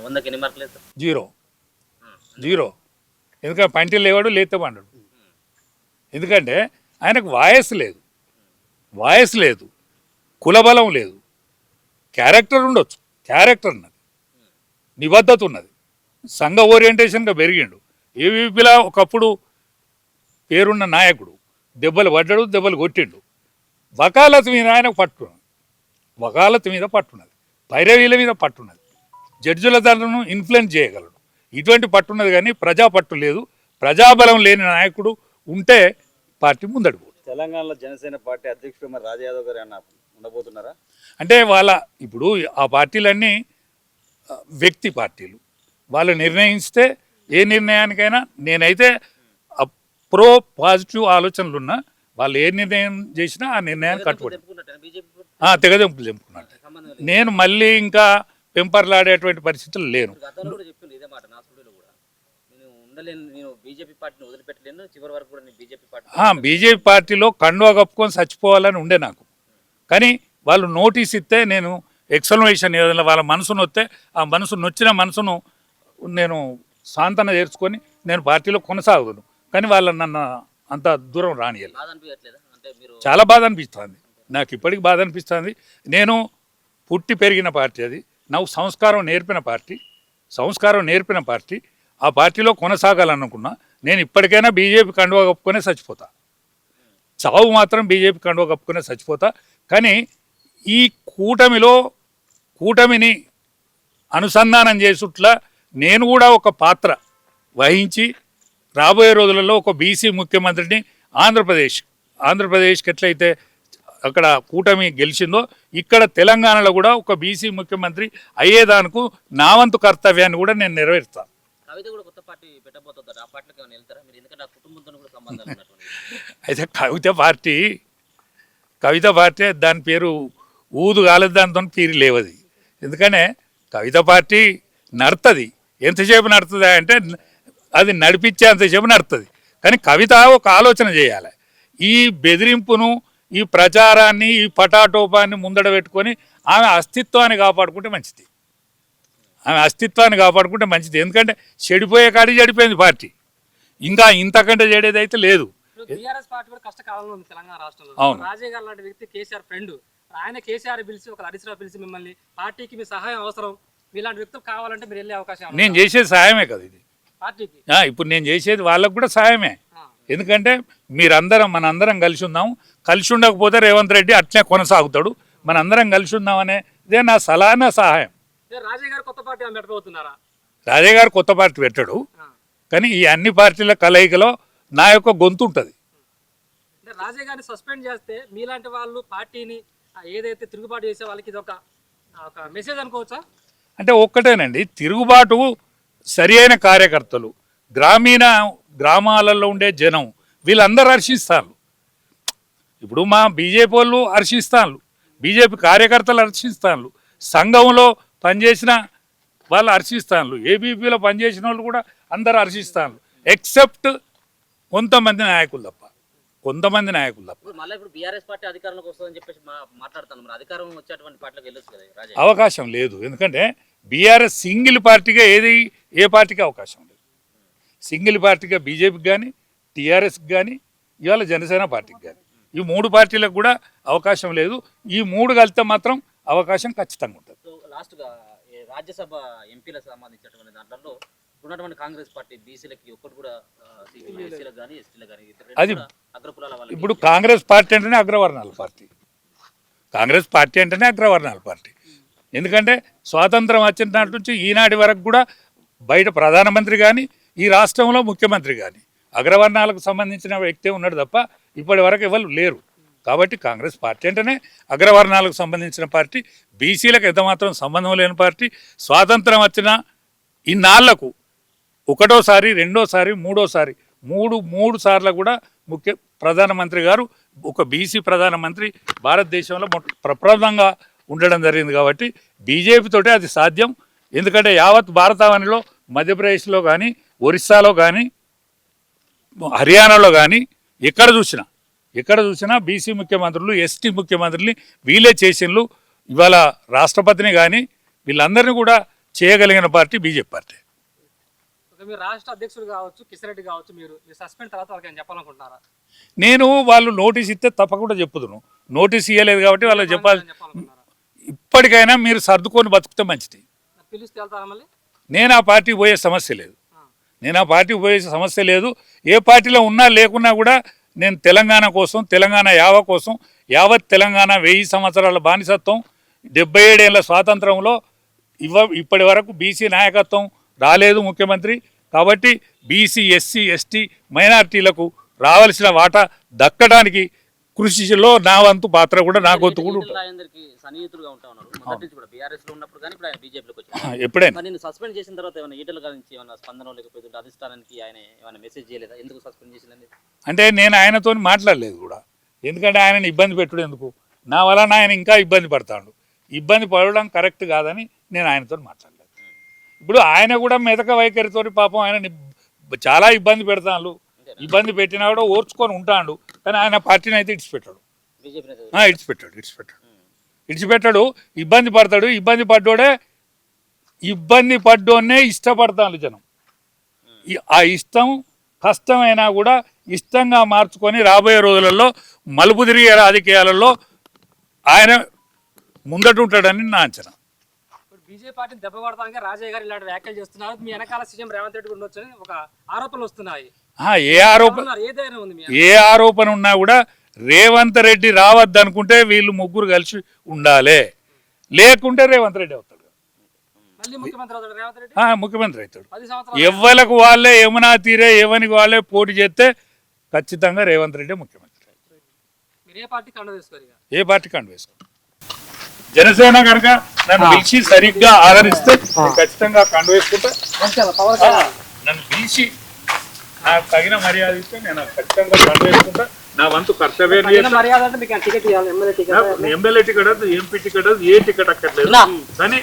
100కి ఎన్ని మార్కులు వేస్తారు? Zero zero. ఎందుకంటే పంటి లేవాడు లేతే పండడు. ఎందుకంటే ఆయనకు వాయిస్ లేదు, కులబలం లేదు, క్యారెక్టర్ ఉండొచ్చు, క్యారెక్టర్ ఉన్నది, నిబద్ధత ఉన్నది, సంఘ ఓరియంటేషన్గా పెరిగిండు. ఏవీపీలా ఒకప్పుడు పేరున్న నాయకుడు, దెబ్బలు పడ్డాడు, దెబ్బలు కొట్టిండు. వకాలత్ మీద ఆయనకు పట్టున్నది, పైరవీల మీద పట్టున్నది, జడ్జిల ధరను ఇన్ఫ్లుయెన్స్ చేయగలడు. ఇటువంటి పట్టున్నది కానీ ప్రజా పట్టు లేదు. ప్రజాబలం లేని నాయకుడు ఉంటే పార్టీ ముందడుగు. తెలంగాణలో జనసేన పార్టీ అధ్యక్షుడు మరి రాజా యాదవ్ గారు ఏమన్నా ఉండబోతున్నారా? అంటే ఇప్పుడు ఆ పార్టీలన్నీ వ్యక్తి పార్టీలు, వాళ్ళు నిర్ణయిస్తే ఏ నిర్ణయానికైనా నేనైతే ప్రో పాజిటివ్ ఆలోచనలు ఉన్నా. వాళ్ళు ఏ నిర్ణయం చేసినా ఆ నిర్ణయాన్ని కట్టుబడి తెగదెంపులు చెప్పుకున్నట్టు. నేను మళ్ళీ ఇంకా పెంపర్లాడేటువంటి పరిస్థితులు లేను. బీజేపీ పార్టీలో కండువా కప్పుకొని చచ్చిపోవాలని ఉండే నాకు. కానీ వాళ్ళు నోటీస్ ఇస్తే నేను ఎక్సల్వేషన్ ఏదైనా వాళ్ళ మనసును వస్తే ఆ నొచ్చిన మనసును నేను సాంతన చేర్చుకొని నేను పార్టీలో కొనసాగుతాను. కానీ వాళ్ళు నన్ను అంత దూరం రానియాలి. చాలా బాధ అనిపిస్తుంది నాకు, ఇప్పటికి బాధ అనిపిస్తుంది. నేను పుట్టి పెరిగిన పార్టీ అది, నాకు సంస్కారం నేర్పిన పార్టీ. ఆ పార్టీలో కొనసాగాలనుకున్నా. నేను ఇప్పటికైనా బీజేపీ కండువా కప్పుకొనే చచ్చిపోతా. చావు మాత్రం బీజేపీ కండువా కప్పుకొనే చచ్చిపోతా. కానీ ఈ కూటమిని అనుసంధానం చేసుట్లా నేను కూడా ఒక పాత్ర వహించి రాబోయే రోజులలో ఒక బీసీ ముఖ్యమంత్రిని ఆంధ్రప్రదేశ్కి ఎట్లయితే అక్కడ కూటమి గెలిచిందో ఇక్కడ తెలంగాణలో కూడా ఒక బీసీ ముఖ్యమంత్రి అయ్యేదానికి నా వంతు కర్తవ్యాన్ని కూడా నేను నెరవేరుస్తాను. అయితే కవిత పార్టీ దాని పేరు ఊదు కాలేదు, దాంతో తీరి లేవది. ఎందుకంటే కవిత పార్టీ నడుతుంది, ఎంతసేపు నడుతుంది అంటే అది నడిపించేంతసేపు నడుతుంది. కానీ కవిత ఒక ఆలోచన చేయాలి. ఈ బెదిరింపును, ఈ ప్రచారాన్ని, ఈ పటాటోపాన్ని ముందడ పెట్టుకొని ఆమె అస్తిత్వాన్ని కాపాడుకుంటే మంచిది. ఎందుకంటే చెడిపోయే కాడికి చెడిపోయింది పార్టీ. ఇంకా ఇంతకంటే చెడేది అయితే లేదు. అవును, రాజయ్య గారు లాంటి వ్యక్తి కేసీఆర్ ఫ్రెండ్, ఆయన కేసీఆర్ పిలిచి ఒక హరీశ్రావు పిలిచి మిమ్మల్ని పార్టీకి మీ సహాయం అవసరం, మీలాంటి వ్యక్తులు కావాలంటే మీరు వెళ్ళే అవకాశం. నేను చేసేది సహాయమే కదా ఇది పార్టీకి. ఇప్పుడు నేను చేసేది వాళ్ళకు కూడా సహాయమే. ఎందుకంటే మనందరం కలిసి ఉందాం. కలిసి ఉండకపోతే రేవంత్ రెడ్డి అట్లే కొనసాగుతాడు. మనందరం కలిసి ఉందామనేదే నా సలహా, నా సహాయం. రాజయ్య గారు కొత్త పార్టీ పెట్టబోతున్నారా? రాజయ్య గారు కొత్త పార్టీ పెట్టడు. కానీ ఈ అన్ని పార్టీల కలయికలో నా యొక్క గొంతు ఉంటుంది. రాజయ్య గారిని సస్పెండ్ చేస్తే మీలాంటి వాళ్ళు పార్టీని ఏదైతే తిరుగుబాటు చేసే వాళ్ళకి ఇది ఒక మెసేజ్ అనుకోవచ్చా? అంటే ఒక్కటేనండి, తిరుగుబాటు సరి అయిన కార్యకర్తలు, గ్రామాలలో ఉండే జనం వీళ్ళందరూ హర్షిస్తారు. ఇప్పుడు మా బీజేపీ వాళ్ళు హర్షిస్తారు, బీజేపీ కార్యకర్తలు హర్షిస్తారు, సంఘంలో పనిచేసిన వాళ్ళు హర్షిస్తారు, ఏబీపీలో పనిచేసిన వాళ్ళు కూడా అందరూ హర్షిస్తారు. ఎక్సెప్ట్ కొంతమంది నాయకులు తప్ప. అవకాశం లేదు. ఎందుకంటే బీఆర్ఎస్ సింగిల్ పార్టీగా ఏ పార్టీకి అవకాశం లేదు. సింగిల్ పార్టీగా బీజేపీకి కానీ, టీఆర్ఎస్కి కానీ, ఇవాళ జనసేన పార్టీకి కానీ, ఈ 3 పార్టీలకు కూడా అవకాశం లేదు. ఈ 3 కలిస్తే మాత్రం అవకాశం ఖచ్చితంగా ఉంటుంది. లాస్ట్గా రాజ్యసభ ఎంపీలకు సంబంధించినటువంటి దాంట్లో ఉన్నటువంటి కాంగ్రెస్ పార్టీ బీసీలకి ఒక్కటి కూడా అది ఇప్పుడు కాంగ్రెస్ పార్టీ అంటేనే అగ్రవర్ణాల పార్టీ. ఎందుకంటే స్వాతంత్రం వచ్చిన నాటి నుంచి ఈనాటి వరకు కూడా బయట ప్రధానమంత్రి కానీ, ఈ రాష్ట్రంలో ముఖ్యమంత్రి కానీ అగ్రవర్ణాలకు సంబంధించిన వ్యక్తే ఉన్నాడు తప్ప ఇప్పటి వరకు ఎవరు లేరు. కాబట్టి కాంగ్రెస్ పార్టీ అంటేనే అగ్రవర్ణాలకు సంబంధించిన పార్టీ, బీసీలకు ఎంతమాత్రం సంబంధం లేని పార్టీ. స్వాతంత్రం వచ్చిన ఇన్నాళ్లకు ఒకటోసారి, రెండోసారి, మూడోసారి, మూడు సార్లు కూడా ప్రధానమంత్రి గారు ఒక బీసీ ప్రధానమంత్రి భారతదేశంలో ప్రప్రథమంగా ఉండడం జరిగింది. కాబట్టి బీజేపీతోటే అది సాధ్యం. ఎందుకంటే యావత్ భారతావనిలో మధ్యప్రదేశ్లో కానీ, ఒరిస్సాలో కానీ, హర్యానాలో కానీ ఎక్కడ చూసినా బీసీ ముఖ్యమంత్రులు, ఎస్టీ ముఖ్యమంత్రుల్ని వీళ్ళే చేసిండ్రు. ఇవాళ రాష్ట్రపతిని కానీ వీళ్ళందరినీ కూడా చేయగలిగిన పార్టీ బీజేపీ పార్టీ. ఒక మీరు రాష్ట్ర అధ్యక్షుడు కావచ్చు, కిషన్ రెడ్డి కావచ్చు, మీరు సస్పెండ్ తర్వాత వాళ్ళకి ఏం చెప్పాలనుకుంటున్నారా? నేను వాళ్ళు నోటీస్ ఇస్తే తప్పకుండా చెప్పుదును. నోటీస్ ఇవ్వలేదు కాబట్టి వాళ్ళకి చెప్పాలి. చెప్పాలనుకుంటున్నారా? ఇప్పటికైనా మీరు సర్దుకొని బతుకుతే మంచిది. పిలిస్తే వెళ్తారా మళ్ళీ? నేను ఆ పార్టీకి పోయే సమస్య లేదు. ఏ పార్టీలో ఉన్నా లేకున్నా కూడా నేను తెలంగాణ కోసం, తెలంగాణ యావ కోసం, యావత్ తెలంగాణ 1000 సంవత్సరాల బానిసత్వం, 77 ఏళ్ల స్వాతంత్రంలో ఇప్పటి వరకు బీసీ నాయకత్వం రాలేదు ముఖ్యమంత్రి. కాబట్టి బీసీ, ఎస్సీ, ఎస్టీ, మైనార్టీలకు రావాల్సిన వాటా దక్కడానికి కృషిలో నా వంతు పాత్ర కూడా, నా గొంతు కూడా ఉంటుంది. రాజేందర్కి సన్నిహితులుగా ఉంటా ఉన్నారు మొదటి నుంచి కూడా, బీఆర్ఎస్ లో ఉన్నప్పుడు కానీ ఇప్పుడు ఆయన బీజేపీలోకి వచ్చారు. ఎప్పుడైనా మరి నేను సస్పెండ్ చేసిన తర్వాత ఏమైనా ఈటల గురించి ఏమైనా స్పందన లేకపోతే అధిష్టానానికి ఆయన ఏమైనా మెసేజ్ చేయలేదా? ఎందుకు సస్పెండ్ చేసిందని? అంటే నేను ఆయనతో మాట్లాడలేదు కూడా. ఎందుకంటే ఆయనని ఇబ్బంది పెట్టుడు ఎందుకు, నా వలన ఆయన ఇంకా ఇబ్బంది పడతాడు. ఇబ్బంది పడడం కరెక్ట్ కాదని నేను ఆయనతో మాట్లాడలేదు. ఇప్పుడు ఆయన కూడా మెతక వైఖరితో పాపం ఆయన చాలా ఇబ్బంది పెడతాడు. ఇబ్బంది పెట్టినా కూడా ఓర్చుకొని ఉంటాడు. కానీ ఆయన పార్టీని అయితే ఇడిచిపెట్టాడు. ఇడిచిపెట్టాడు. ఇబ్బంది పడతాడు. ఇబ్బంది పడ్డోనే ఇష్టపడతాడు జనం. ఆ ఇష్టం కష్టమైనా కూడా ఇష్టంగా మార్చుకొని రాబోయే రోజులలో మలుపు తిరిగే రాజకీయాలలో ఆయన ముందట ఉంటాడని నా అంచనా. ఇప్పుడు బీజేపీ పార్టీని దెబ్బ కొడతానికి రాజయ్య గారు ఇలాంటి వ్యాఖ్యలు చేస్తున్నారు. మీ వెనకాల సీఎం రేవంత్ రెడ్డి కూడా ఉండొచ్చని ఒక ఆరోపణలు వస్తున్నాయి. ఏ ఆరోపణ ఉన్నా కూడా రేవంత్ రెడ్డి రావద్దనుకుంటే వీళ్ళు ముగ్గురు కలిసి ఉండాలి. లేకుంటే రేవంత్ రెడ్డి అవుతాడు. ముఖ్యమంత్రి అవుతాడు. ఎవ్వలకు వాళ్ళే యమునా తీరే ఎవరికి వాళ్ళే పోటీ చేస్తే ఖచ్చితంగా రేవంత్ రెడ్డి ముఖ్యమంత్రి. ఏ పార్టీ కండ వేసుకో. జనసేన కనుక నన్ను పిలిచి సరిగ్గా ఆదరిస్తే ఖచ్చితంగా కండ వేసుకుంటా. నన్ను పిలిచి నాకు తగిన మర్యాద ఇస్తే నేను ఖచ్చితంగా కండ వేసుకుంటా. నా వంతు కర్తవ్యం. ఎమ్మెల్యే టికెట్, ఎంపీ టికెట్, ఏ టికెట్ అక్కర్లేదు. కానీ